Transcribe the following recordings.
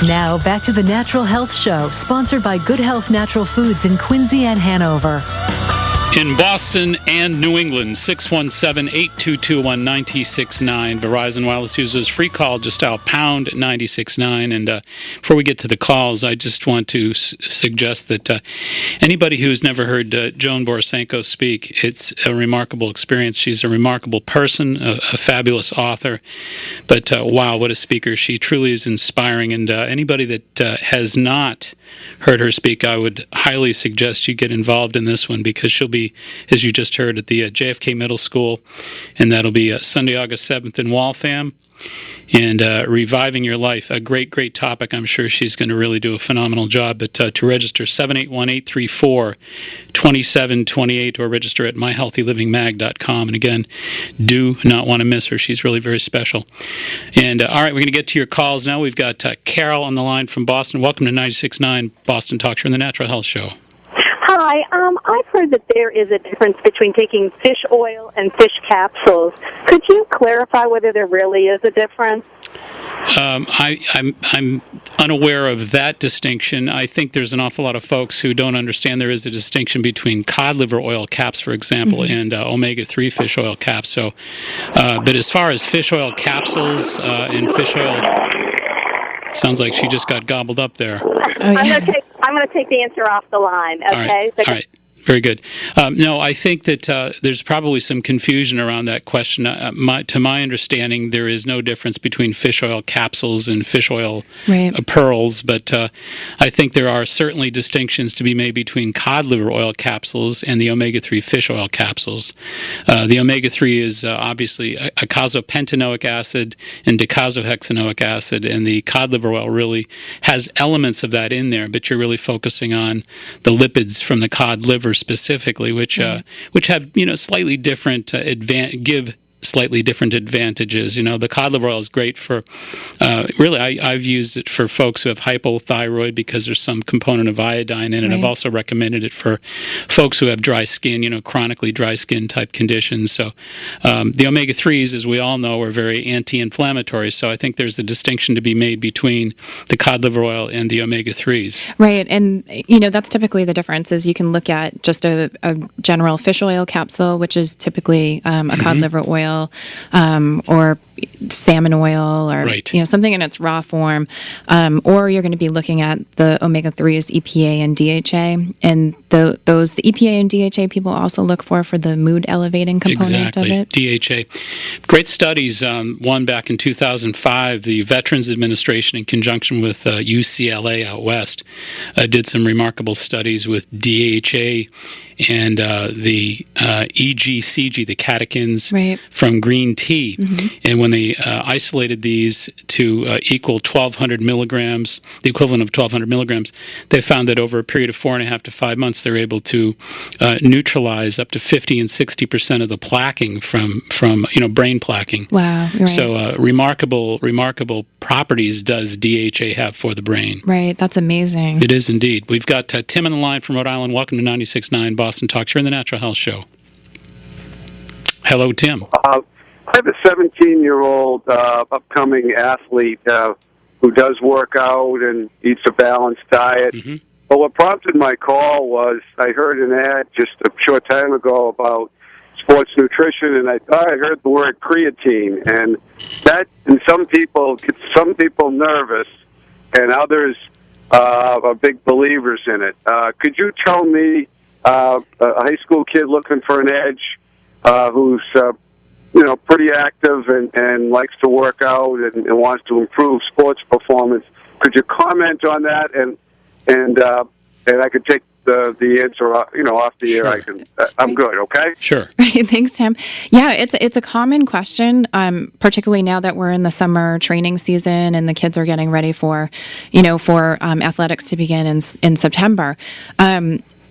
Now, back to the Natural Health Show, sponsored by Good Health Natural Foods in Quincy and Hanover. In Boston and New England, 617-822-1969. Verizon Wireless users, free call, just dial pound 969. And before we get to the calls, I just want to suggest that anybody who's never heard Joan Borisenko speak, it's a remarkable experience. She's a remarkable person, a fabulous author. But wow, what a speaker. She truly is inspiring. And anybody that has not heard her speak, I would highly suggest you get involved in this one, because she'll be, as you just heard, at the JFK Middle School, and that'll be Sunday, August 7th in Waltham. And Reviving Your Life, a great, great topic. I'm sure she's going to really do a phenomenal job. But to register, 781-834-2728, or register at myhealthylivingmag.com. And again, do not want to miss her. She's really very special. And all right, we're going to get to your calls now. We've got Carol on the line from Boston. Welcome to 96.9 Boston Talk Show and the Natural Health Show. Hi, I've heard that there is a difference between taking fish oil and fish capsules. Could you clarify whether there really is a difference? I'm unaware of that distinction. I think there's an awful lot of folks who don't understand there is a distinction between cod liver oil caps, for example, and omega-3 fish oil caps. So, but as far as fish oil capsules and fish oil, sounds like she just got gobbled up there. I'm going to take the answer off the line, okay? All right. Very good. No, I think that there's probably some confusion around that question. To my understanding, there is no difference between fish oil capsules and fish oil pearls, but I think there are certainly distinctions to be made between cod liver oil capsules and the omega-3 fish oil capsules. The omega-3 is obviously eicosapentaenoic acid and docosahexaenoic acid, and the cod liver oil really has elements of that in there, but you're really focusing on the lipids from the cod liver specifically, which have slightly different give slightly different advantages. The cod liver oil is great for, I've used it for folks who have hypothyroid because there's some component of iodine in it. I've also recommended it for folks who have dry skin, chronically dry skin type conditions. So the omega-3s, as we all know, are very anti-inflammatory. So I think there's a distinction to be made between the cod liver oil and the omega-3s. Right. And, that's typically the difference is you can look at just a general fish oil capsule, which is typically a cod liver oil, or salmon oil, or something in its raw form, or you're going to be looking at the omega-3s, EPA and DHA, and the EPA and DHA people also look for the mood elevating component of it. DHA. Great studies. One back in 2005, the Veterans Administration, in conjunction with UCLA out west, did some remarkable studies with DHA and the EGCG, the catechins from green tea. And when they isolated these to equal 1,200 milligrams, the equivalent of 1,200 milligrams, they found that over a period of 4.5 to 5 months, they're able to neutralize up to 50 and 60% of the plaquing from brain plaquing. Wow. Right. So remarkable properties does DHA have for the brain. Right. That's amazing. It is indeed. We've got Tim on the line from Rhode Island. Welcome to 96.9 Boston Talk. You're in the Natural Health Show. Hello, Tim. I have a 17-year-old upcoming athlete who does work out and eats a balanced diet. But what prompted my call was I heard an ad just a short time ago about sports nutrition, and I thought I heard the word creatine, and that some people gets some people nervous, and others are big believers in it. Could you tell me, a high school kid looking for an edge, who's pretty active and likes to work out and wants to improve sports performance, could you comment on that? And I could take the answer off the air. I'm good. Okay. Sure. Thanks, Tim. Yeah, it's a common question, particularly now that we're in the summer training season and the kids are getting ready for athletics to begin in September.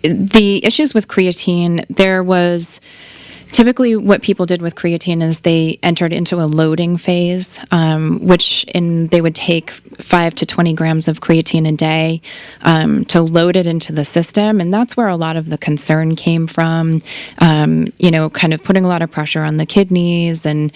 The issues with creatine, there was typically what people did with creatine is they entered into a loading phase, they would take 5 to 20 grams of creatine a day to load it into the system. And that's where a lot of the concern came from, kind of putting a lot of pressure on the kidneys and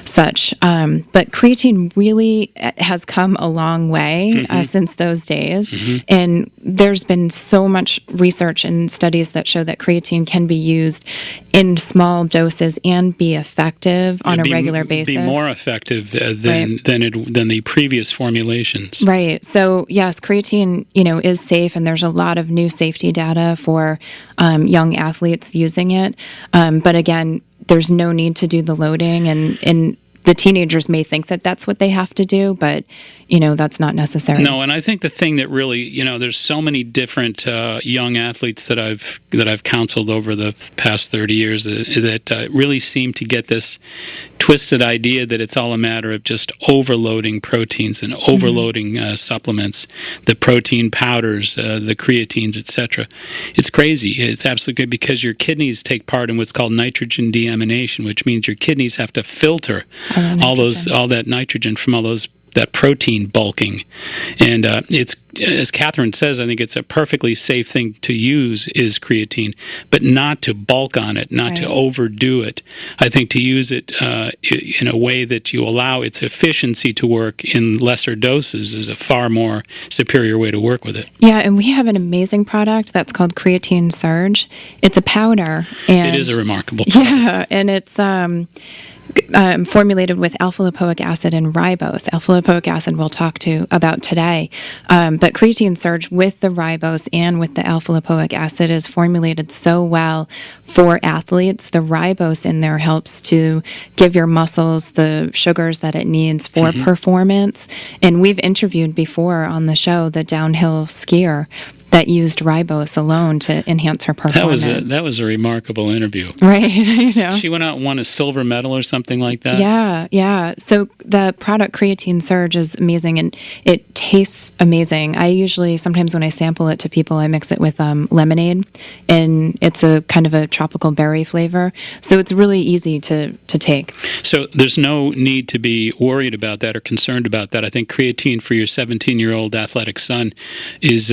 such. But creatine really has come a long way since those days. And there's been so much research and studies that show that creatine can be used in small doses and be effective on a regular basis. Be more effective than the previous formulations. Right. So yes, creatine, is safe, and there's a lot of new safety data for young athletes using it. But again, there's no need to do the loading, and the teenagers may think that that's what they have to do, but that's not necessary. No, and I think the thing that really, there's so many different young athletes that I've counseled over the past 30 years that really seem to get this twisted idea that it's all a matter of just overloading proteins and overloading supplements, the protein powders, the creatines, etc. It's crazy. It's absolutely good because your kidneys take part in what's called nitrogen deamination, which means your kidneys have to filter all that nitrogen from that protein bulking. And it's, as Catherine says, I think it's a perfectly safe thing to use is creatine, but not to bulk on it, not to overdo it. I think to use it in a way that you allow its efficiency to work in lesser doses is a far more superior way to work with it. Yeah, and we have an amazing product that's called Creatine Surge. It's a powder. And it is a remarkable product. Yeah, and it's formulated with alpha-lipoic acid and ribose. Alpha-lipoic acid we'll talk about today. But Creatine Surge with the ribose and with the alpha-lipoic acid is formulated so well for athletes. The ribose in there helps to give your muscles the sugars that it needs for performance. And we've interviewed before on the show the downhill skier that used ribose alone to enhance her performance. That was a remarkable interview. Right. She went out and won a silver medal or something like that. Yeah. So the product Creatine Surge is amazing, and it tastes amazing. I usually, sometimes when I sample it to people, I mix it with lemonade, and it's a kind of a tropical berry flavor. So it's really easy to take. So there's no need to be worried about that or concerned about that. I think creatine for your 17-year-old athletic son is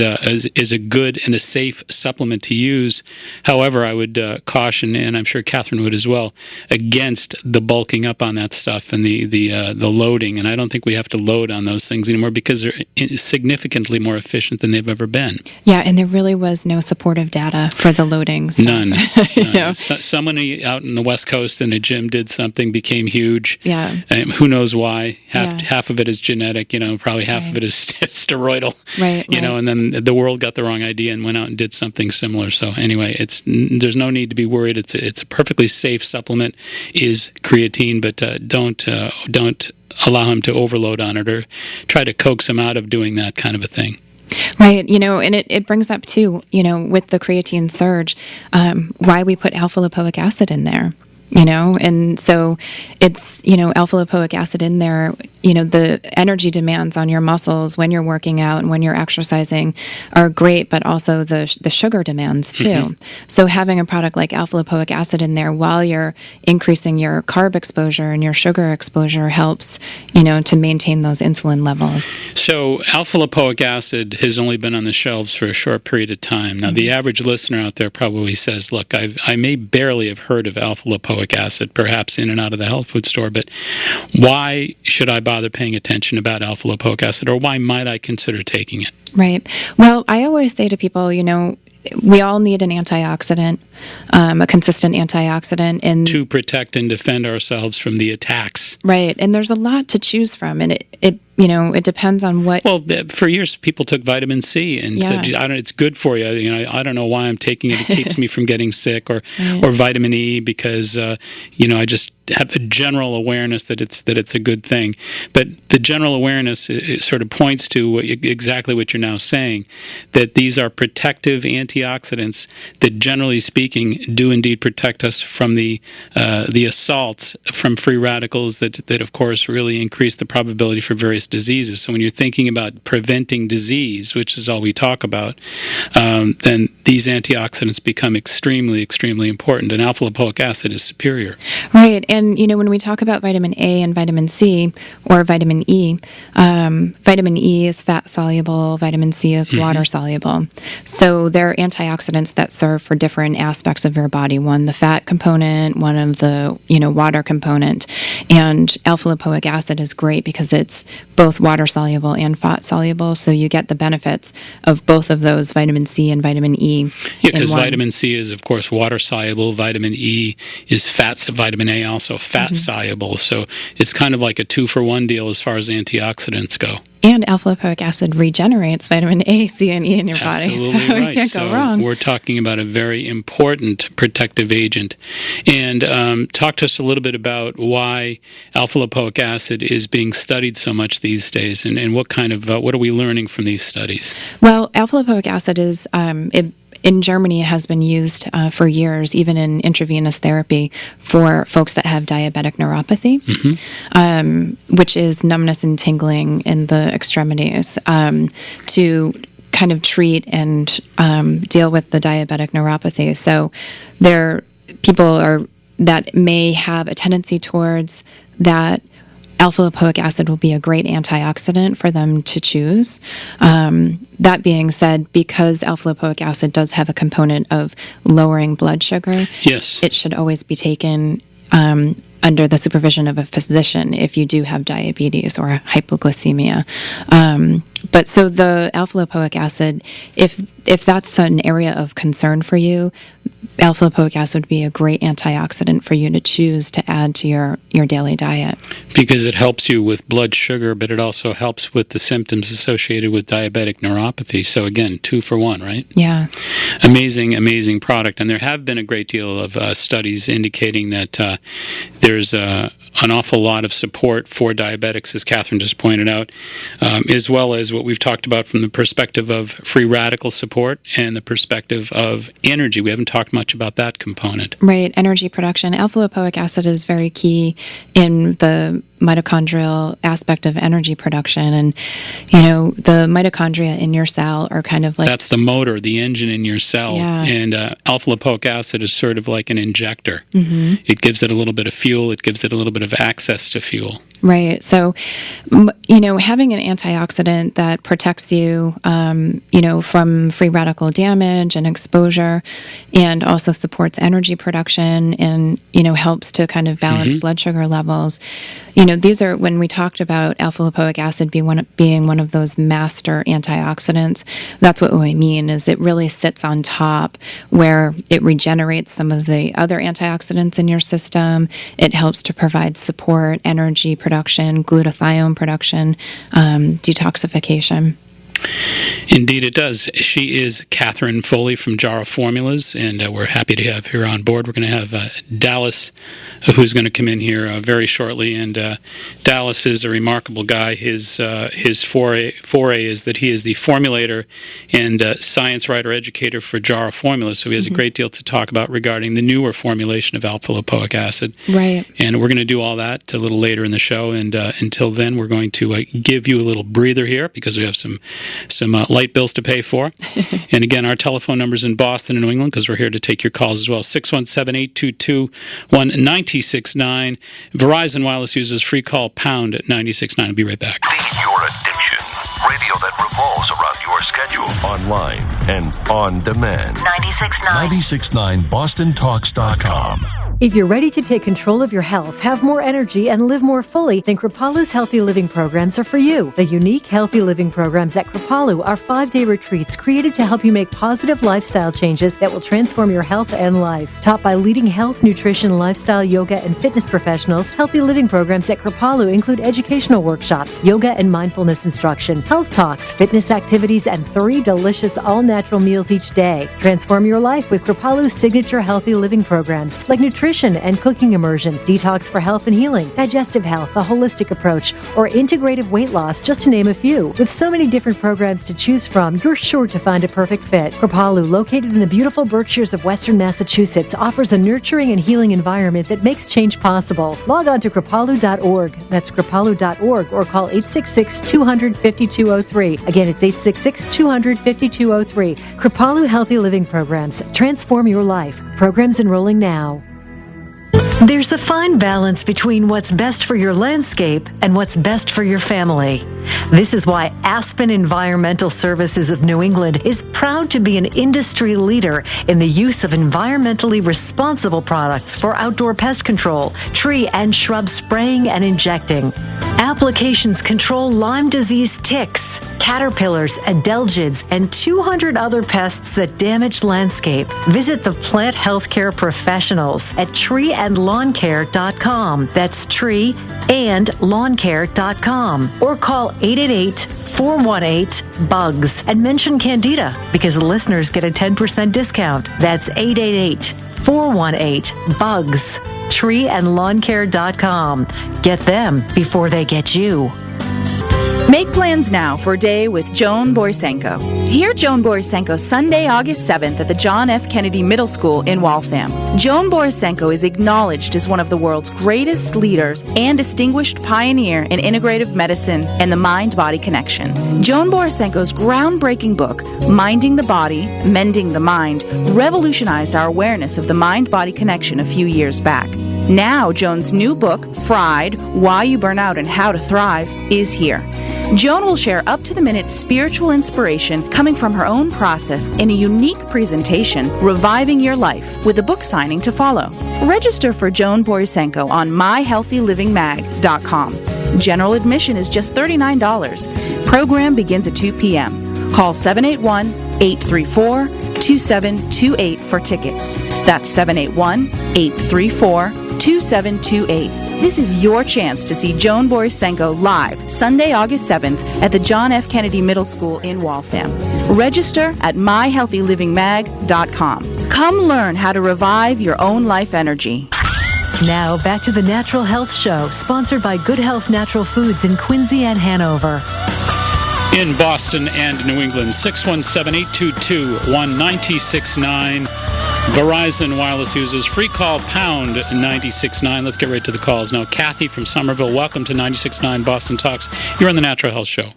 a good and a safe supplement to use. However, I would caution, and I'm sure Catherine would as well, against the bulking up on that stuff and the loading. And I don't think we have to load on those things anymore because they're significantly more efficient than they've ever been. Yeah, and there really was no supportive data for the loading stuff. None. Someone out in the West Coast in a gym did something, became huge. Yeah. Who knows why? Half of it is genetic, probably half of it is steroidal. Right. And then the world got the wrong idea and went out and did something similar. So anyway, there's no need to be worried. It's a perfectly safe supplement, is creatine, but don't allow him to overload on it or try to coax him out of doing that kind of a thing. Right, and it brings up too, with the Creatine Surge, why we put alpha-lipoic acid in there. And so it's, alpha-lipoic acid in there, the energy demands on your muscles when you're working out and when you're exercising are great, but also the sugar demands too. So having a product like alpha-lipoic acid in there while you're increasing your carb exposure and your sugar exposure helps, to maintain those insulin levels. So alpha-lipoic acid has only been on the shelves for a short period of time. Now, the average listener out there probably says, look, I may barely have heard of alpha-lipoic acid, perhaps in and out of the health food store, but why should I bother paying attention about alpha-lipoic acid, or why might I consider taking it? Right. Well, I always say to people, we all need an antioxidant, a consistent antioxidant. And to protect and defend ourselves from the attacks. Right. And there's a lot to choose from, and it depends on what... Well, for years, people took vitamin C and said, it's good for you. I don't know why I'm taking it. It keeps me from getting sick. Or vitamin E because, I just have a general awareness that it's a good thing. But the general awareness it sort of points to exactly what you're now saying, that these are protective antioxidants that, generally speaking, do indeed protect us from the assaults from free radicals that, of course, really increase the probability for various diseases. So when you're thinking about preventing disease, which is all we talk about, then these antioxidants become extremely, extremely important, and alpha-lipoic acid is superior. Right, and when we talk about vitamin A and vitamin C, or vitamin E, vitamin E is fat-soluble, vitamin C is water-soluble. So they're antioxidants that serve for different aspects of your body. One, the fat component, one of the, water component. And alpha-lipoic acid is great because it's both water-soluble and fat-soluble, so you get the benefits of both of those, vitamin C and vitamin E. Yeah, because vitamin C is, of course, water-soluble. Vitamin E is vitamin A also fat-soluble. So it's kind of like a 2-for-1 deal as far as antioxidants go. And alpha-lipoic acid regenerates vitamin A, C, and E in your body. Absolutely So right. you can't go wrong. We're talking about a very important protective agent. And talk to us a little bit about why alpha-lipoic acid is being studied so much these days, and what kind of what are we learning from these studies? Well, alpha-lipoic acid is in Germany has been used for years, even in intravenous therapy, for folks that have diabetic neuropathy, which is numbness and tingling in the extremities, to kind of treat and deal with the diabetic neuropathy. So there people that may have a tendency towards that. Alpha-lipoic acid will be a great antioxidant for them to choose. That being said, because alpha-lipoic acid does have a component of lowering blood sugar, yes, it should always be taken under the supervision of a physician if you do have diabetes or hypoglycemia. But so the alpha-lipoic acid, if that's an area of concern for you, alpha-lipoic acid would be a great antioxidant for you to choose to add to your daily diet. Because it helps you with blood sugar, but it also helps with the symptoms associated with diabetic neuropathy. So again, 2-for-1, right? Yeah. Amazing, amazing product. And there have been a great deal of studies indicating that there's an awful lot of support for diabetics, as Catherine just pointed out, as well as what we've talked about from the perspective of free radical support and the perspective of energy. We haven't talked much about that component. Right, energy production. Alpha-lipoic acid is very key in the mitochondrial aspect of energy production. And, the mitochondria in your cell are kind of like... That's the motor, the engine in your cell. Yeah. And alpha-lipoic acid is sort of like an injector. It gives it a little bit of fuel. It gives it a little bit of access to fuel. Right. So, having an antioxidant that protects you, from free radical damage and exposure, and also supports energy production and, helps to kind of balance blood sugar levels. These are, when we talked about alpha-lipoic acid being one of those master antioxidants, that's what we mean, is it really sits on top where it regenerates some of the other antioxidants in your system. It helps to provide support, energy production, glutathione production, detoxification. Indeed it does. She is Catherine Foley from Jara Formulas, and we're happy to have her on board. We're going to have Dallas, who's going to come in here very shortly, and Dallas is a remarkable guy. His foray is that he is the formulator and science writer educator for Jara Formulas, so he has a great deal to talk about regarding the newer formulation of alpha-lipoic acid. Right. And we're going to do all that a little later in the show, and until then we're going to give you a little breather here because we have some light bills to pay for. And again, our telephone numbers in Boston and New England, because we're here to take your calls as well, 617-822-1969. Verizon Wireless uses free call pound at 969. I'll be right back. Feed your addiction. Radio that revolves around your schedule. Online and on demand. 96.9 BostonTalks.com. If you're ready to take control of your health, have more energy, and live more fully, then Kripalu's Healthy Living Programs are for you. The unique Healthy Living Programs at Kripalu are 5-day retreats created to help you make positive lifestyle changes that will transform your health and life. Taught by leading health, nutrition, lifestyle, yoga, and fitness professionals, Healthy Living Programs at Kripalu include educational workshops, yoga and mindfulness instruction, health talks, fitness activities, and 3 delicious all-natural meals each day. Transform your life with Kripalu's signature Healthy Living Programs, like nutrition, nutrition and cooking immersion, detox for health and healing, digestive health, a holistic approach, or integrative weight loss, just to name a few. With so many different programs to choose from, you're sure to find a perfect fit. Kripalu, located in the beautiful Berkshires of Western Massachusetts, offers a nurturing and healing environment that makes change possible. Log on to kripalu.org. That's kripalu.org, or call 866-200-5203. Again, it's 866-200-5203. Kripalu Healthy Living Programs. Transform your life. Programs enrolling now. There's a fine balance between what's best for your landscape and what's best for your family. This is why Aspen Environmental Services of New England is proud to be an industry leader in the use of environmentally responsible products for outdoor pest control, tree and shrub spraying and injecting. Applications control Lyme disease ticks, caterpillars, adelgids, and 200 other pests that damage landscape. Visit the plant healthcare professionals at treeandlawncare.com. That's treeandlawncare.com. Or call 888-418-BUGS and mention Candida, because listeners get a 10% discount. That's 888-418-BUGS. treeandlawncare.com. Get them before they get you. Make plans now for a day with Joan Borisenko. Hear Joan Borisenko Sunday, August 7th at the John F. Kennedy Middle School in Waltham. Joan Borisenko is acknowledged as one of the world's greatest leaders and distinguished pioneer in integrative medicine and the mind-body connection. Joan Borisenko's groundbreaking book, Minding the Body, Mending the Mind, revolutionized our awareness of the mind-body connection a few years back. Now, Joan's new book, Fried, Why You Burn Out and How to Thrive, is here. Joan will share up-to-the-minute spiritual inspiration coming from her own process in a unique presentation, Reviving Your Life, with a book signing to follow. Register for Joan Borisenko on myhealthylivingmag.com. General admission is just $39. Program begins at 2 p.m. Call 781-834-2728 for tickets. That's 781-834-2728. This is your chance to see Joan Borisenko live Sunday, August 7th at the John F. Kennedy Middle School in Waltham. Register at myhealthylivingmag.com. Come learn how to revive your own life energy. Now, back to the Natural Health Show, sponsored by Good Health Natural Foods in Quincy and Hanover. In Boston and New England, 617-822-1969. Verizon wireless users, free call pound 969. Let's get right to the calls now. Kathy from Somerville, welcome to 96.9 Boston Talks. You're on the Natural Health Show.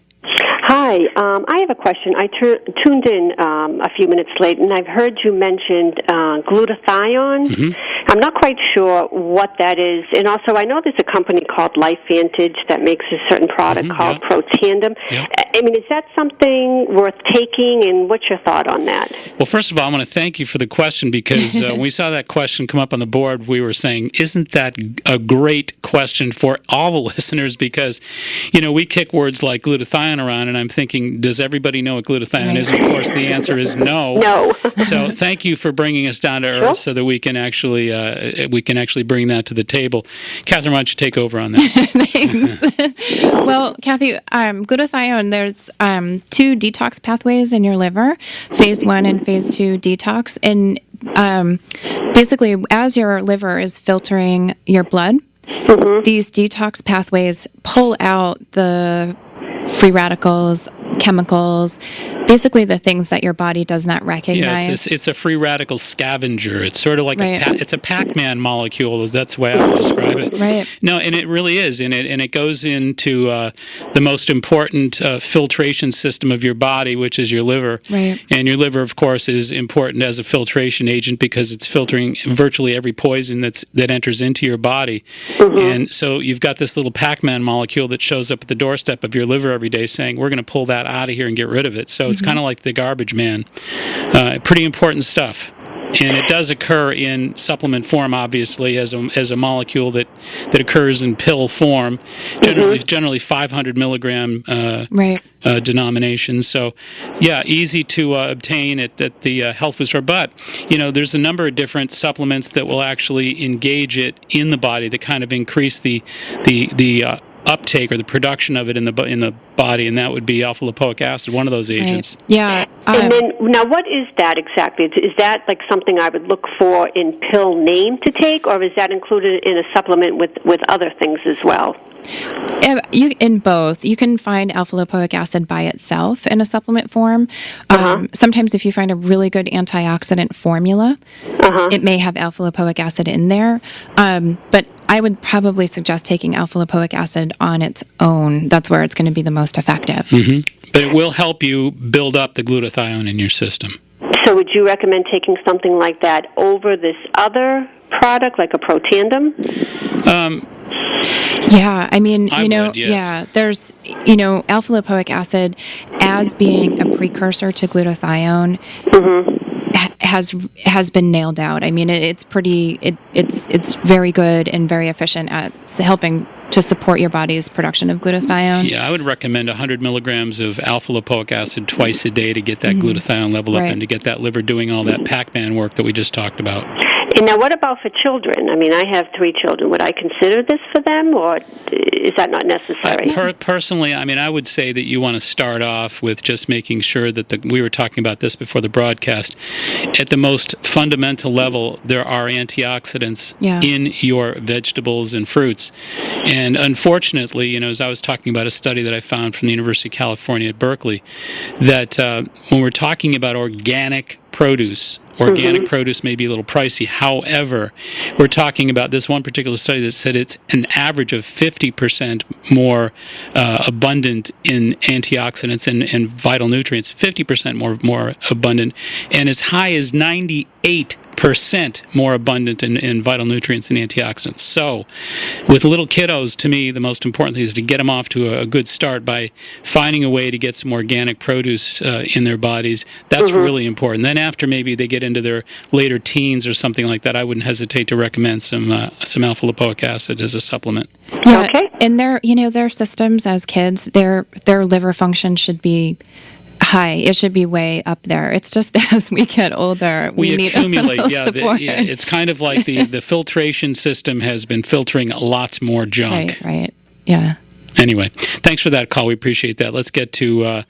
Hi, I have a question. I tuned in a few minutes late, and I've heard you mentioned glutathione. Mm-hmm. I'm not quite sure what that is. And also, I know there's a company called LifeVantage that makes a certain product called Protandem. Yeah. I mean, is that something worth taking, and what's your thought on that? Well, first of all, I want to thank you for the question, because when we saw that question come up on the board, we were saying, isn't that a great question for all the listeners? Because, you know, we kick words like glutathione around, and I'm thinking, does everybody know what glutathione is? Of course, the answer is no. No. So thank you for bringing us down to earth so that we can actually bring that to the table. Catherine, why don't you take over on that? Thanks. Well, Kathy, glutathione, there's two detox pathways in your liver, phase 1 and phase 2 detox. And basically, as your liver is filtering your blood, these detox pathways pull out the free radicals, chemicals, basically the things that your body does not recognize. Yeah, it's a free radical scavenger. It's sort of like it's a Pac-Man molecule. That's the way I would describe it. Right. No, and it really is. And it goes into the most important filtration system of your body, which is your liver. Right. And your liver, of course, is important as a filtration agent because it's filtering virtually every poison that enters into your body. And so you've got this little Pac-Man molecule that shows up at the doorstep of your liver every day saying, we're going to pull that out of here and get rid of it. So it's kind of like the garbage man. Pretty important stuff. And it does occur in supplement form, obviously, as a molecule that occurs in pill form, generally 500 milligram denomination. So, yeah, easy to obtain at the health food store. But, you know, there's a number of different supplements that will actually engage it in the body that kind of increase the uptake or the production of it in the body, and that would be alpha lipoic acid, one of those agents. Right. Yeah. And then, now, what is that exactly? Is that like something I would look for in pill name to take, or is that included in a supplement with other things as well? In both. You can find alpha lipoic acid by itself in a supplement form. Sometimes if you find a really good antioxidant formula, it may have alpha lipoic acid in there. But I would probably suggest taking alpha lipoic acid on its own. That's where it's going to be the most effective. But it will help you build up the glutathione in your system. So would you recommend taking something like that over this other product, like a Protandim? Yeah, I mean, would, yes. yeah, there's, alpha lipoic acid as being a precursor to glutathione has been nailed out. I mean, it's very good and very efficient at helping to support your body's production of glutathione. Yeah, I would recommend 100 milligrams of alpha lipoic acid twice a day to get that glutathione level up and to get that liver doing all that Pac-Man work that we just talked about. And now, what about for children? I mean, I have 3 children. Would I consider this for them, or is that not necessary? Personally, I mean, I would say that you want to start off with just making sure that we were talking about this before the broadcast. At the most fundamental level, there are antioxidants in your vegetables and fruits. And unfortunately, as I was talking about a study that I found from the University of California at Berkeley, that when we're talking about organic produce may be a little pricey. However, we're talking about this one particular study that said it's an average of 50% more abundant in antioxidants and vital nutrients, 50% more abundant, and as high as 98% more abundant in vital nutrients and antioxidants. So, with little kiddos, to me, the most important thing is to get them off to a good start by finding a way to get some organic produce in their bodies. That's really important. Then after maybe they get into their later teens or something like that, I wouldn't hesitate to recommend some alpha lipoic acid as a supplement. Yeah, and their systems as kids, their liver function should be high. It should be way up there. It's just as we get older, we need accumulate. Support. It's kind of like the filtration system has been filtering lots more junk. Right. Yeah. Anyway, thanks for that call. We appreciate that. Let's get to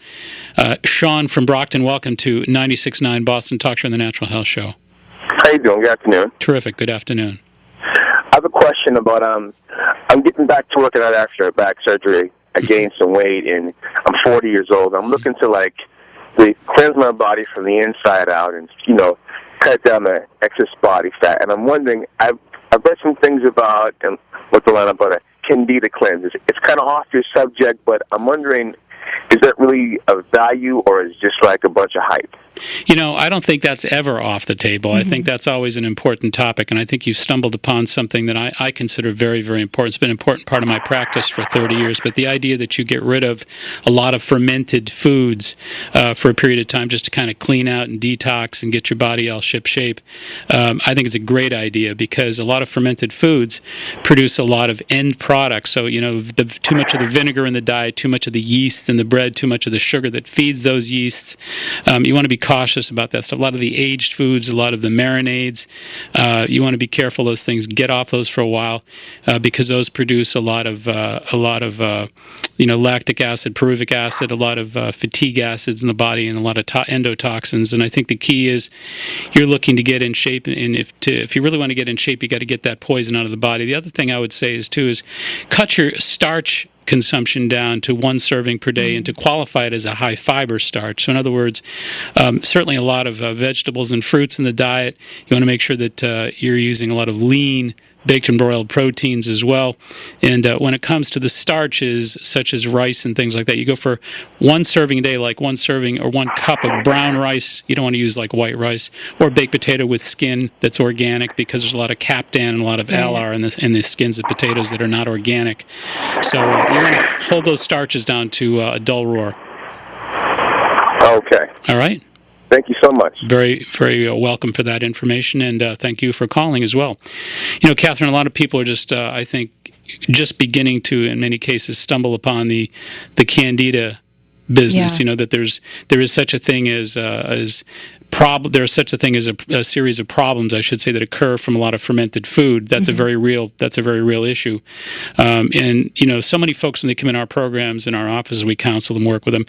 Sean from Brockton. Welcome to 96.9 Boston Talk Show on the Natural Health Show. How you doing? Good afternoon. Terrific. Good afternoon. I have a question about I'm getting back to working out after back surgery. I gained some weight, and I'm 40 years old. I'm looking to cleanse my body from the inside out, and cut down the excess body fat. And I'm wondering, I've read some things about what's the line about a Candida cleanse. It's kind of off your subject, but I'm wondering, is that really of value, or is it just like a bunch of hype? I don't think that's ever off the table. I think that's always an important topic, and I think you've stumbled upon something that I consider very, very important. It's been an important part of my practice for 30 years, but the idea that you get rid of a lot of fermented foods for a period of time just to kind of clean out and detox and get your body all ship-shape, I think it's a great idea, because a lot of fermented foods produce a lot of end products. So, too much of the vinegar in the diet, too much of the yeast in the bread, too much of the sugar that feeds those yeasts. You want to be cautious about that stuff. A lot of the aged foods, a lot of the marinades, you want to be careful of those things. Get off those for a while, because those produce a lot of lactic acid, pyruvic acid, a lot of fatigue acids in the body, and a lot of endotoxins. And I think the key is you're looking to get in shape, and if you really want to get in shape, you got to get that poison out of the body. The other thing I would say is cut your starch consumption down to 1 serving per day, and to qualify it as a high fiber starch. So in other words, certainly a lot of vegetables and fruits in the diet. You want to make sure that you're using a lot of lean, baked and broiled proteins as well. And when it comes to the starches, such as rice and things like that, you go for 1 serving a day, like 1 serving or 1 cup of brown rice. You don't want to use like white rice, or baked potato with skin that's organic, because there's a lot of captan and a lot of alar in the skins of potatoes that are not organic. So you want to hold those starches down to a dull roar. Okay. All right. Thank you so much. Very, very welcome for that information, and thank you for calling as well. Catherine, a lot of people are just, I think, just beginning to, in many cases, stumble upon the Candida business. That there is such a thing as there's such a thing as a series of problems, I should say, that occur from a lot of fermented food. That's a very real issue. And so many folks, when they come in our programs, in our offices, we counsel them, work with them.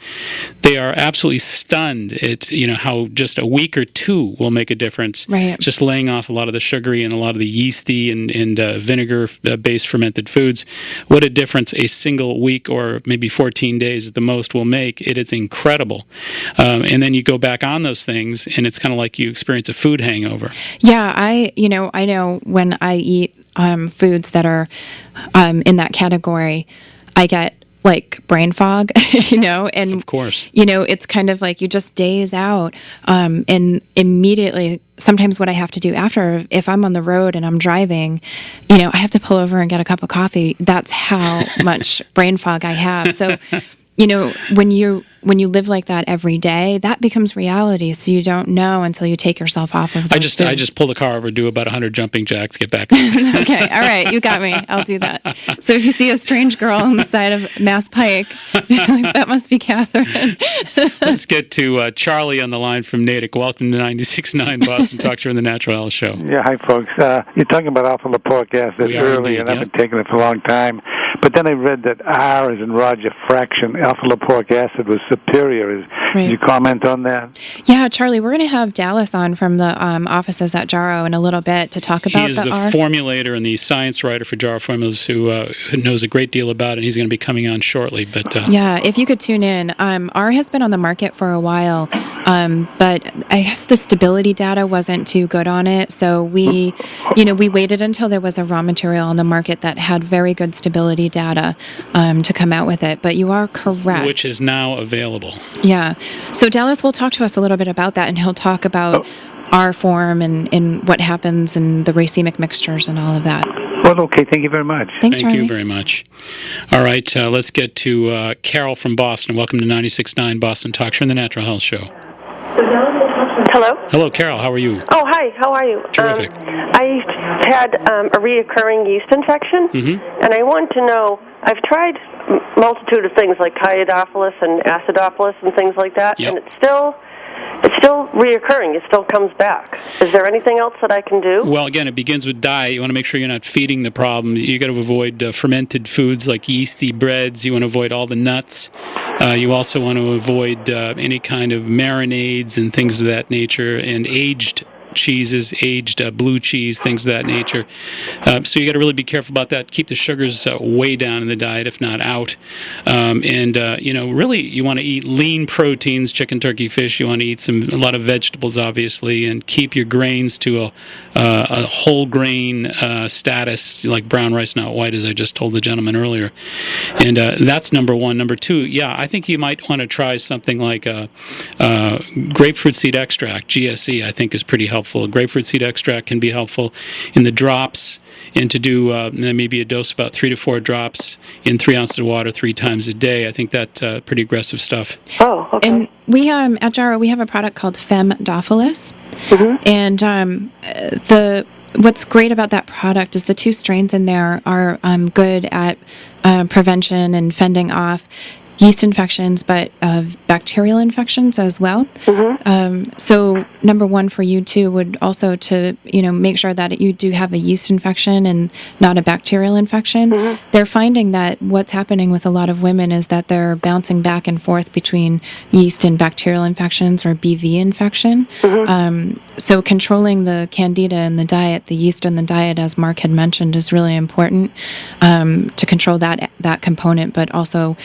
They are absolutely stunned at how just a week or two will make a difference. Right. Just laying off a lot of the sugary and a lot of the yeasty and vinegar-based fermented foods. What a difference a single week or maybe 14 days at the most will make. It is incredible. And then you go back on those things, and it's kind of like you experience a food hangover. Yeah, I know when I eat foods that are in that category, I get like brain fog, and of course, it's kind of like you just daze out, and immediately. Sometimes what I have to do after, if I'm on the road and I'm driving, I have to pull over and get a cup of coffee. That's how much brain fog I have. So, when you live like that every day, that becomes reality. So you don't know until you take yourself off of those I just pull the car over, do about 100 jumping jacks, get back there. Okay, all right, you got me. I'll do that. So if you see a strange girl on the side of Mass Pike, that must be Catherine. Let's get to Charlie on the line from Natick. Welcome to 96.9 Boston Talk Show and the Natural Health Show. Yeah, hi, folks. You're talking about alpha-lipoic acid early, and I've been taking it for a long time. But then I read that R, as in Roger, fraction, alpha-lipoic acid was superior. Can you comment on that? Yeah, Charlie, we're going to have Dallas on from the offices at Jarrow in a little bit to talk about the R. He is the formulator and the science writer for Jarrow Formulas who knows a great deal about it. He's going to be coming on shortly. But yeah, if you could tune in. R has been on the market for a while, but I guess the stability data wasn't too good on it. So we waited until there was a raw material on the market that had very good stability data to come out with it. But you are correct. Which is now available. Yeah. So Dallas will talk to us a little bit about that, and he'll talk about R form and what happens and the racemic mixtures and all of that. Well, okay. Thank you very much. Thanks, Thank you very much. All right. Let's get to Carol from Boston. Welcome to 96.9 Boston Talk Show and the Natural Health Show. Hello? Hello, Carol. How are you? Oh, hi. How are you? Terrific. I had a reoccurring yeast infection, and I want to know, I've tried a multitude of things like Chiodophilus and Acidophilus and things like that, and it's still reoccurring. It still comes back. Is there anything else that I can do? Well, again, it begins with diet. You want to make sure you're not feeding the problem. You got to avoid fermented foods like yeasty breads. You want to avoid all the nuts. You also want to avoid any kind of marinades and things of that nature, and aged cheeses, aged blue cheese, things of that nature. So you got to really be careful about that. Keep the sugars way down in the diet, if not out. Really, you want to eat lean proteins, chicken, turkey, fish. You want to eat a lot of vegetables, obviously, and keep your grains to a whole grain status, like brown rice, not white, as I just told the gentleman earlier. And that's number one. Number two, I think you might want to try something like grapefruit seed extract, GSE, I think is pretty helpful. Grapefruit seed extract can be helpful in the drops, and to do maybe a dose of about 3 to 4 drops in 3 ounces of water 3 times a day. I think that's pretty aggressive stuff. Oh, okay. And we at Jarrow, we have a product called Femdophilus, and what's great about that product is the 2 strains in there are good at prevention and fending off yeast infections, but bacterial infections as well. So number one for you too would also to make sure that you do have a yeast infection and not a bacterial infection. They're finding that what's happening with a lot of women is that they're bouncing back and forth between yeast and bacterial infections or BV infection. So controlling the candida in the diet, the yeast in the diet, as Mark had mentioned, is really important to control that component, but also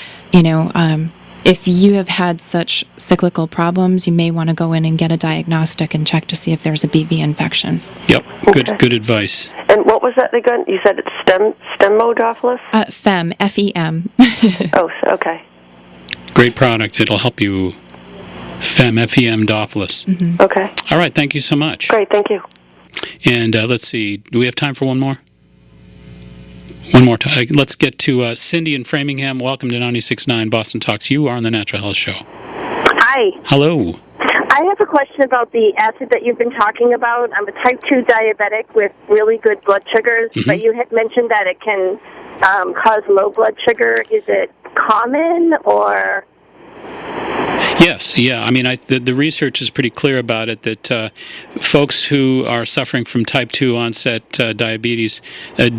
if you have had such cyclical problems, you may want to go in and get a diagnostic and check to see if there's a BV infection. Yep, good advice. And what was that again? You said it's Femdophilus? Fem, F-E-M. Oh, okay. Great product. It'll help you. Femdophilus. Okay. All right, thank you so much. Great, thank you. And let's see, do we have time for one more? One more time. Let's get to Cindy in Framingham. Welcome to 96.9 Boston Talks. You are on the Natural Health Show. Hi. Hello. I have a question about the acid that you've been talking about. I'm a type 2 diabetic with really good blood sugars, but you had mentioned that it can cause low blood sugar. Is it common or... Yes, yeah. I mean, the research is pretty clear about it, that folks who are suffering from type 2 onset diabetes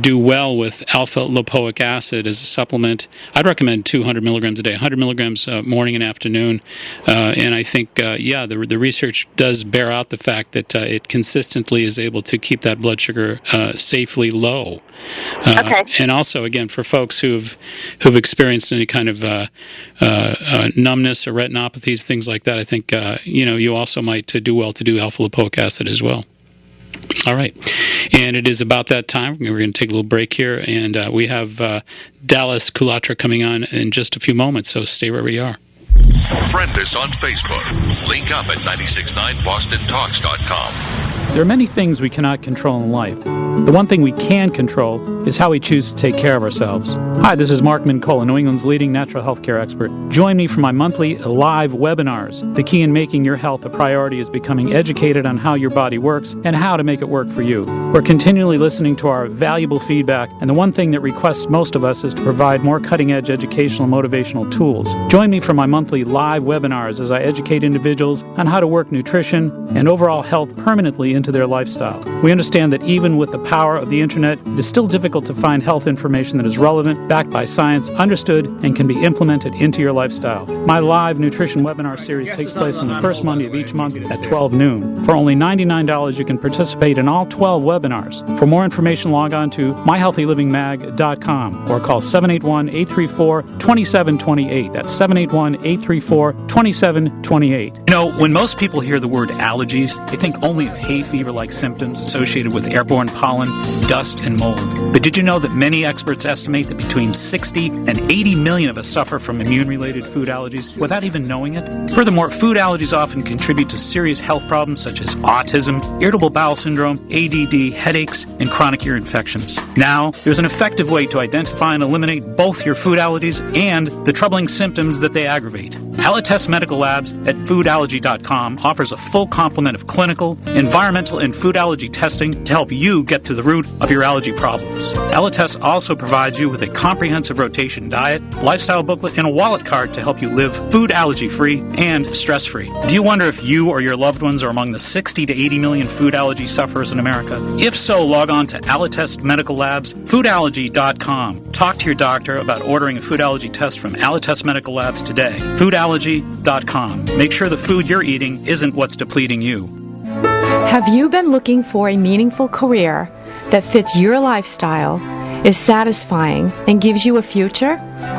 do well with alpha lipoic acid as a supplement. I'd recommend 200 milligrams a day, 100 milligrams morning and afternoon. And I think, the research does bear out the fact that it consistently is able to keep that blood sugar safely low. Okay. And also, again, for folks who've experienced any kind of numbness or retinopathy, things like that, I think you also might do well to do alpha lipoic acid as well. All right, and it is about that time. We're going to take a little break here, and we have Dallas Kulatra coming on in just a few moments, so stay where we are. Friend us on Facebook. Link up at 969bostontalks.com. There are many things we cannot control in life. The one thing we can control is how we choose to take care of ourselves. Hi, this is Mark Mincola, New England's leading natural health care expert. Join me for my monthly live webinars. The key in making your health a priority is becoming educated on how your body works and how to make it work for you. We're continually listening to our valuable feedback, and the one thing that requests most of us is to provide more cutting-edge educational and motivational tools. Join me for my monthly live webinars as I educate individuals on how to work nutrition and overall health permanently into their lifestyle. We understand that even with the power of the internet, it is still difficult to find health information that is relevant, backed by science, understood, and can be implemented into your lifestyle. My live nutrition webinar series takes place on the first Monday of each month at 12 noon. For only $99, you can participate in all 12 webinars. For more information, log on to myhealthylivingmag.com or call 781-834-2728. That's 781-834-2728. You know, when most people hear the word allergies, they think only of hay fever-like symptoms associated with airborne pollen, dust, and mold. But did you know that many experts estimate that between 60 and 80 million of us suffer from immune-related food allergies without even knowing it? Furthermore, food allergies often contribute to serious health problems such as autism, irritable bowel syndrome, ADD, headaches, and chronic ear infections. Now, there's an effective way to identify and eliminate both your food allergies and the troubling symptoms that they aggravate. Allotest Medical Labs at foodallergy.com offers a full complement of clinical, environmental, and food allergy testing to help you get to the root of your allergy problems. Allotest also provides you with a comprehensive rotation diet, lifestyle booklet, and a wallet card to help you live food allergy-free and stress-free. Do you wonder if you or your loved ones are among the 60 to 80 million food allergy sufferers in America? If so, log on to Allotest Medical Labs, foodallergy.com. Talk to your doctor about ordering a food allergy test from Allotest Medical Labs today. Foodallergy.com. Make sure the food you're eating isn't what's depleting you. Have you been looking for a meaningful career that fits your lifestyle, is satisfying, and gives you a future?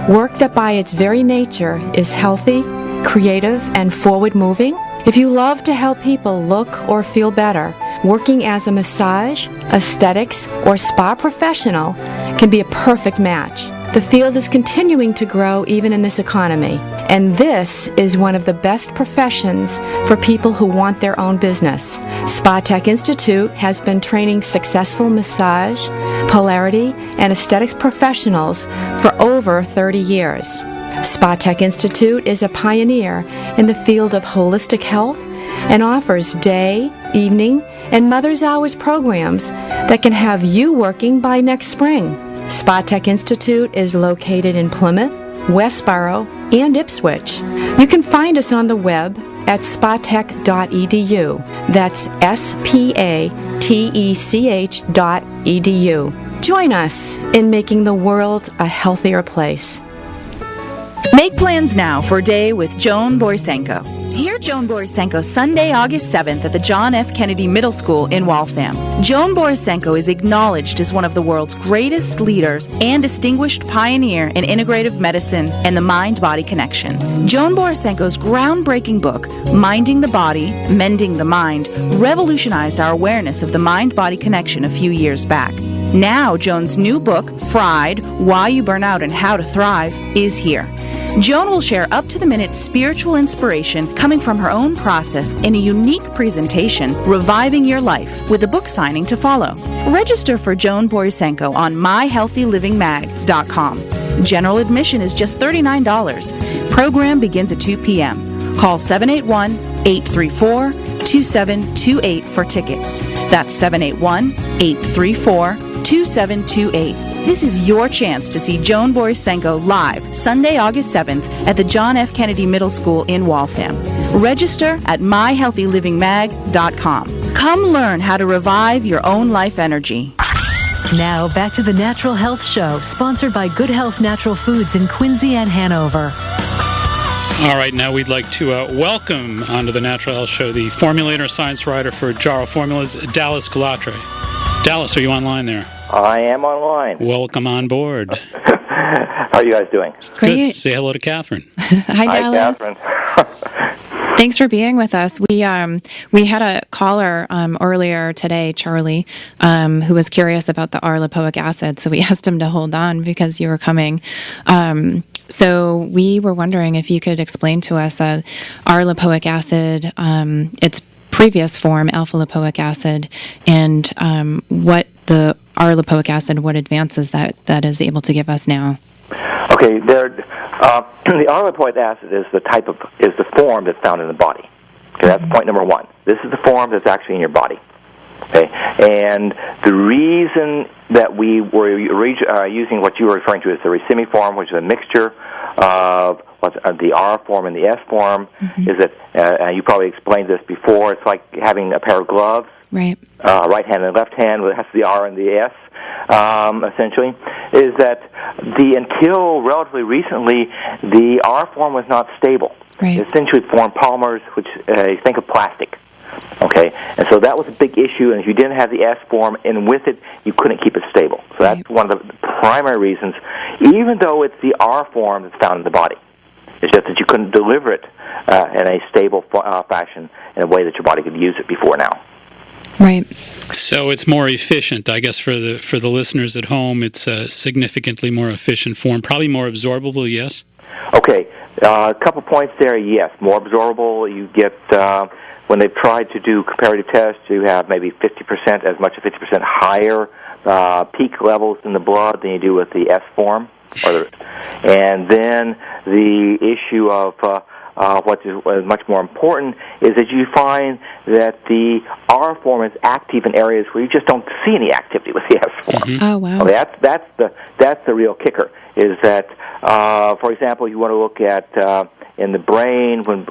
Work that by its very nature is healthy, creative, and forward-moving? If you love to help people look or feel better, working as a massage, aesthetics, or spa professional can be a perfect match. The field is continuing to grow even in this economy, and this is one of the best professions for people who want their own business. Spa Tech Institute has been training successful massage, polarity, and aesthetics professionals for over 30 years. Spa Tech Institute is a pioneer in the field of holistic health and offers day, evening, and mother's hours programs that can have you working by next spring. Spa Tech Institute is located in Plymouth, Westboro, and Ipswich. You can find us on the web at spatech.edu. That's spatech.edu. Join us in making the world a healthier place. Make plans now for a day with Joan Borysenko. Hear Joan Borysenko Sunday, August 7th at the John F. Kennedy Middle School in Waltham. Joan Borysenko is acknowledged as one of the world's greatest leaders and distinguished pioneer in integrative medicine and the mind-body connection. Joan Borysenko's groundbreaking book, Minding the Body, Mending the Mind, revolutionized our awareness of the mind-body connection a few years back. Now, Joan's new book, Fried, Why You Burn Out and How to Thrive, is here. Joan will share up-to-the-minute spiritual inspiration coming from her own process in a unique presentation, Reviving Your Life, with a book signing to follow. Register for Joan Borysenko on myhealthylivingmag.com. General admission is just $39. Program begins at 2 p.m. Call 781-834-2728 for tickets. That's 781-834-2728. 2728. This is your chance to see Joan Borisenko live Sunday, August 7th at the John F. Kennedy Middle School in Waltham. Register at myhealthylivingmag.com. Come learn how to revive your own life energy. Now, back to the Natural Health Show, sponsored by Good Health Natural Foods in Quincy and Hanover. All right, now we'd like to welcome onto the Natural Health Show the formulator, science writer for Jarrow Formulas, Dallas Galatre. Dallas, are you online there? I am online. Welcome on board. How are you guys doing? Great. Good. Say hello to Catherine. Hi, Dallas. Catherine. Thanks for being with us. We had a caller earlier today, Charlie, who was curious about the R-lipoic acid, so we asked him to hold on because you were coming. So we were wondering if you could explain to us R-lipoic acid, its previous form, alpha-lipoic acid, and what the R-lipoic acid, what advances that is able to give us now. Okay, the R-lipoic acid is the form that's found in the body. Okay, that's point number one. This is the form that's actually in your body. Okay, and the reason that we were using what you were referring to as the racemic form, which is a mixture of the R form and the S form, is that you probably explained this before. It's like having a pair of gloves, right? Right hand and left hand, it has the R and the S. Essentially, is that until relatively recently, the R form was not stable. Right. It essentially formed polymers, which think of plastic. Okay, and so that was a big issue, and if you didn't have the S form, and with it, you couldn't keep it stable. So that's one of the primary reasons, even though it's the R form that's found in the body. It's just that you couldn't deliver it in a stable fashion in a way that your body could use it before now. Right. So it's more efficient, I guess, for the listeners at home. It's a significantly more efficient form, probably more absorbable. Yes. Okay, a couple points there. Yes, more absorbable. You get when they've tried to do comparative tests, you have maybe 50%, as much as 50% higher peak levels in the blood than you do with the S form. And then the issue of what is much more important is that you find that the R form is active in areas where you just don't see any activity with the S form. Oh, wow. Okay, that's the real kicker, is that, for example, you want to look at in the brain, when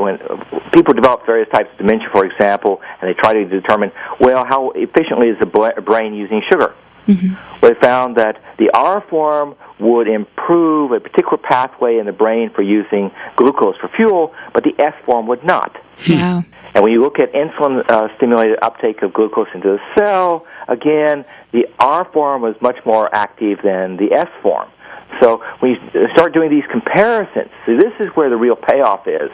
people develop various types of dementia, for example, and they try to determine, well, how efficiently is the brain using sugar? Well, they found that the R form would improve a particular pathway in the brain for using glucose for fuel, but the S form would not. Wow. And when you look at insulin-stimulated uptake of glucose into the cell, again, the R form was much more active than the S form. So when you start doing these comparisons, see, this is where the real payoff is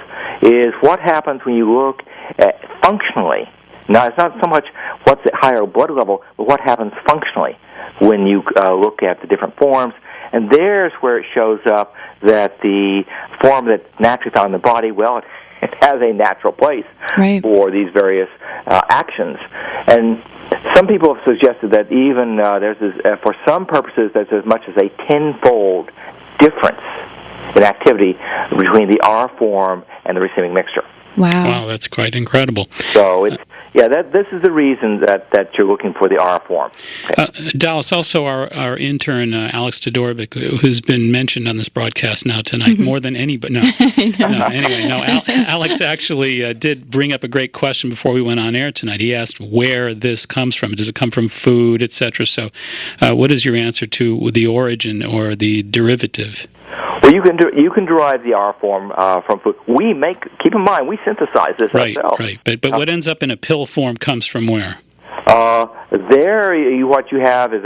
what happens when you look at functionally. Now, it's not so much what's at higher blood level, but what happens functionally when you look at the different forms. And there's where it shows up that the form that's naturally found in the body, well, it has a natural place for these various actions. And some people have suggested that even for some purposes, there's as much as a 10-fold difference in activity between the R form and the racemic mixture. Wow, that's quite incredible. So this is the reason that you're looking for the R form. Okay. Dallas, also our intern Alex Todorovic, who's been mentioned on this broadcast now tonight more than anybody. No, Alex actually did bring up a great question before we went on air tonight. He asked where this comes from. Does it come from food, etc.? So, what is your answer to the origin or the derivative? Well, you can derive the R form from food. Keep in mind, we synthesize this ourselves. Right. But what ends up in a pill form comes from where? What you have is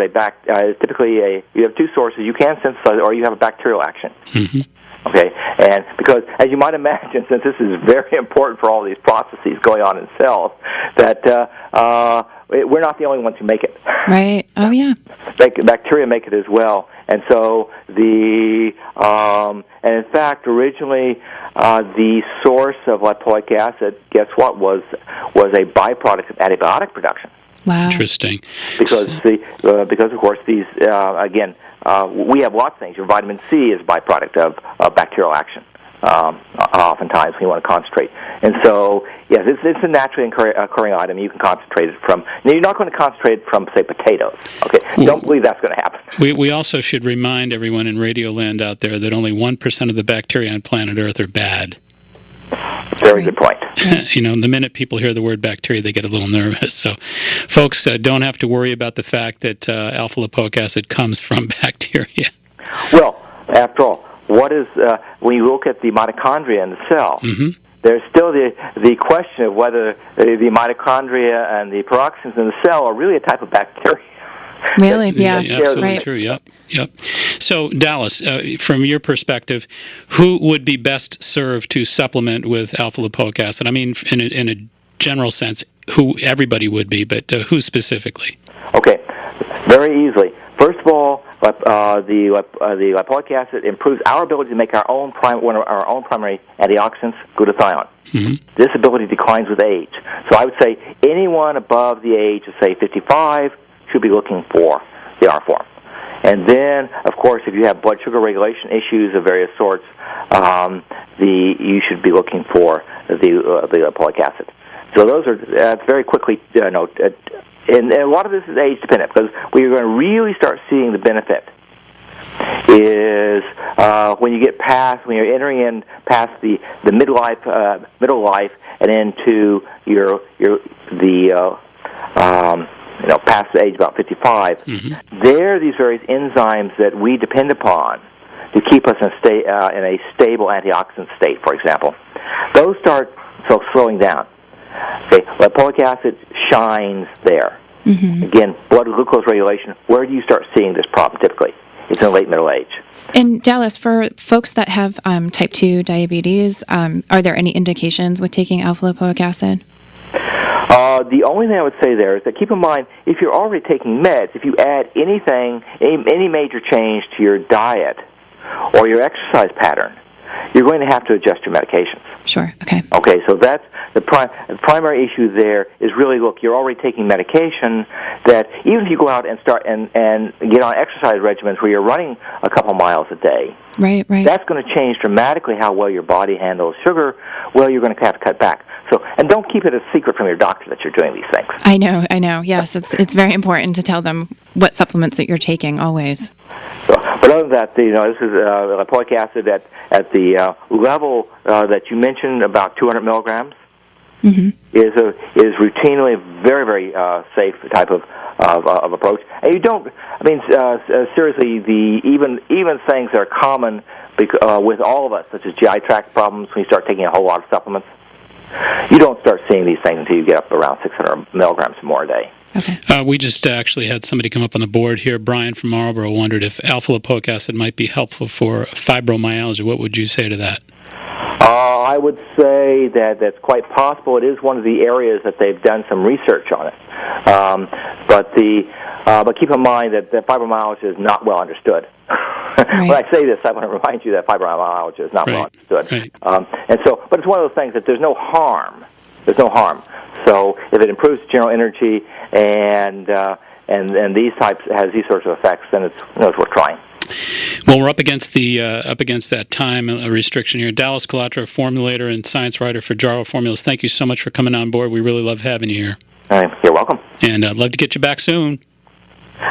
typically you have two sources. You can synthesize, or you have a bacterial action. Okay, and because, as you might imagine, since this is very important for all these processes going on in cells, that we're not the only ones who make it. Right. Oh, yeah. Bacteria make it as well. And so and in fact, originally, the source of lipoic acid, guess what, was a byproduct of antibiotic production. Wow. Interesting. Because of course these we have lots of things. Your vitamin C is a byproduct of bacterial action. oftentimes when you want to concentrate. And so, yes, it's a naturally occurring item. You can concentrate it from. Now, you're not going to concentrate it from, say, potatoes. Okay, don't believe that's going to happen. We also should remind everyone in Radioland out there that only 1% of the bacteria on planet Earth are bad. Very good point. The minute people hear the word bacteria, they get a little nervous. So, folks, don't have to worry about the fact that alpha-lipoic acid comes from bacteria. Well, after all, what is when you look at the mitochondria in the cell? There's still the question of whether the mitochondria and the peroxisins in the cell are really a type of bacteria. Really? Yeah, absolutely true. Yep. So, Dallas, from your perspective, who would be best served to supplement with alpha-lipoic acid? I mean, in a general sense, who everybody would be, but who specifically? Okay, very easily. First of all, the lipoic acid improves our ability to make one of our own primary antioxidants, glutathione. This ability declines with age. So I would say anyone above the age of, say, 55 should be looking for the R form. And then, of course, if you have blood sugar regulation issues of various sorts, you should be looking for the lipoic acid. So those are very quickly and a lot of this is age dependent, because where you're going to really start seeing the benefit is when you're entering in past the middle life and into past the age about 55. There are these various enzymes that we depend upon to keep us in a stable antioxidant state, for example. Those start slowing down. Okay, lipoic acid shines there. Again, blood glucose regulation. Where do you start seeing this problem typically? It's in late middle age. And Dallas, for folks that have type 2 diabetes, are there any indications with taking alpha-lipoic acid? The only thing I would say there is that keep in mind, if you're already taking meds, if you add any major change to your diet or your exercise pattern, you're going to have to adjust your medications. Sure. Okay. Okay, so that's the primary issue there is really, look, you're already taking medication that even if you go out and start and get on exercise regimens where you're running a couple miles a day, right, that's going to change dramatically how well your body handles sugar. Well, you're going to have to cut back. So, and don't keep it a secret from your doctor that you're doing these things. I know. Yes, it's very important to tell them what supplements that you're taking always. So, but other than that, this is lipoic acid at the level that you mentioned, about 200 milligrams, is routinely a very, very safe type of approach. And you don't, seriously, even things that are common with all of us, such as GI tract problems, when you start taking a whole lot of supplements, you don't start seeing these things until you get up around 600 milligrams or more a day. Okay. We just actually had somebody come up on the board here. Brian from Marlborough wondered if alpha-lipoic acid might be helpful for fibromyalgia. What would you say to that? I would say that that's quite possible. It is one of the areas that they've done some research on it. But keep in mind that fibromyalgia is not well understood. Right. When I say this, I want to remind you that fibromyalgia is not well understood. Right. But it's one of those things that there's no harm. There's no harm. So if it improves general energy and these types has these sorts of effects, then it's worth trying. Well, we're up against that time restriction here. Dallas Calatra, formulator and science writer for Jarrow Formulas. Thank you so much for coming on board. We really love having you here. You're welcome. And I'd love to get you back soon.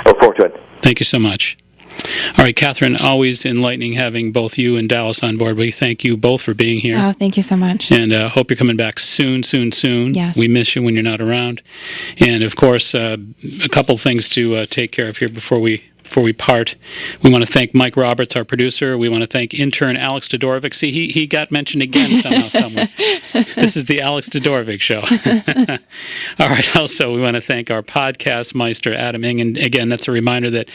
Look forward to it. Thank you so much. All right, Catherine, always enlightening having both you and Dallas on board. We thank you both for being here. Oh, thank you so much. And hope you're coming back soon. Yes. We miss you when you're not around. And, of course, a couple things to take care of here before we part. We want to thank Mike Roberts, our producer. We want to thank intern Alex Todorovic. See, he got mentioned again somehow, somewhere. This is the Alex Todorovic Show. All right, also, we want to thank our podcast meister, Adam Ing. And again, that's a reminder that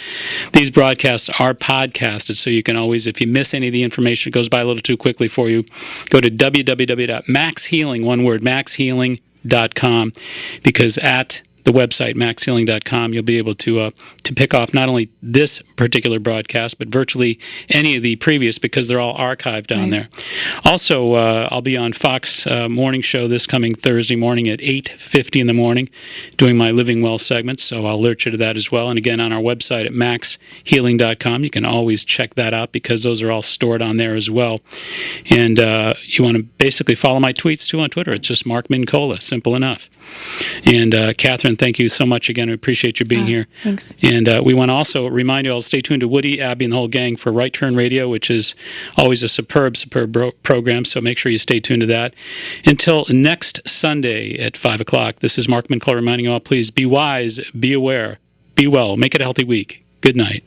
these broadcasts are podcasted, so you can always, if you miss any of the information, it goes by a little too quickly for you, go to www.maxhealing, one word, maxhealing.com, because at the website, maxhealing.com, you'll be able to pick off not only this particular broadcast, but virtually any of the previous, because they're all archived on there. Also, I'll be on Fox Morning Show this coming Thursday morning at 8:50 in the morning, doing my Living Well segments, so I'll alert you to that as well. And again, on our website at maxhealing.com, you can always check that out, because those are all stored on there as well. And you want to basically follow my tweets, too, on Twitter. It's just Mark Mincola, simple enough. And Catherine, thank you so much again. We appreciate you being here. Thanks. And we want to also remind you all, stay tuned to Woody, Abby, and the whole gang for Right Turn Radio, which is always a superb program, so make sure you stay tuned to that. Until next Sunday at 5 o'clock, this is Mark Mincola reminding you all, please be wise, be aware, be well, make it a healthy week. Good night.